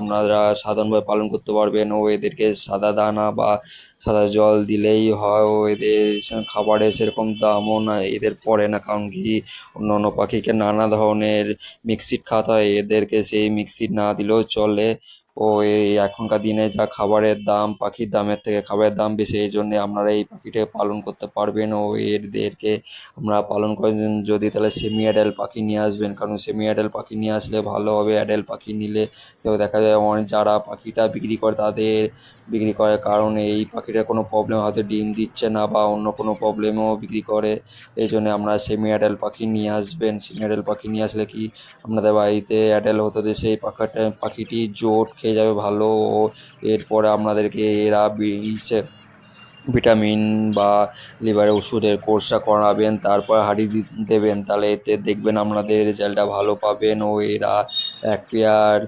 আপনারা সাধারণভাবে পালন করতে পারবেন। ও এদেরকে সাদা দানা বা সাদা জল দিলেই হয়। ও এদের খাবারে সেরকম দামও না এদের পড়ে না, কারণ কি অন্য অন্য পাখিকে নানা ধরনের মিক্সিড খাওয়াতে হয়, এদেরকে সেই মিক্সিড না দিলেও চলে। ও এই এখনকার দিনে যা খাবারের দাম, পাখির দামের থেকে খাবারের দাম বেশি, এই জন্যে আপনারা এই পাখিটাকে পালন করতে পারবেন। ও এদেরকে আমরা পালন করেন যদি, তাহলে সেমি অ্যাডাল পাখি নিয়ে আসবেন, কারণ সেমি অ্যাডাল পাখি নিয়ে আসলে ভালো হবে। অ্যাডাল পাখি নিলে কেউ দেখা যায় অনেক যারা পাখিটা বিক্রি করে তাদের বিক্রি করে, কারণ এই পাখিটার কোনো প্রবলেম হয়তো ডিম দিচ্ছে না বা অন্য কোনো প্রবলেমও বিক্রি করে। এই জন্য আমরা সেমি অ্যাডাল পাখি নিয়ে আসবেন। সেমি অ্যাডাল পাখি নিয়ে আসলে কি আপনাদের বাড়িতে অ্যাডাল হতে হতে সেই পাখিটি জোট খেয়ে যাবে ভালো। ও এরপরে আপনাদেরকে এরা ভিটামিন বা লিভারের ওষুধের কোর্সটা করাবেন, তারপর হাঁড়ি দেবেন, তাহলে এতে দেখবেন আপনাদের রেজাল্টটা ভালো পাবেন। ও এরা এক পেয়ার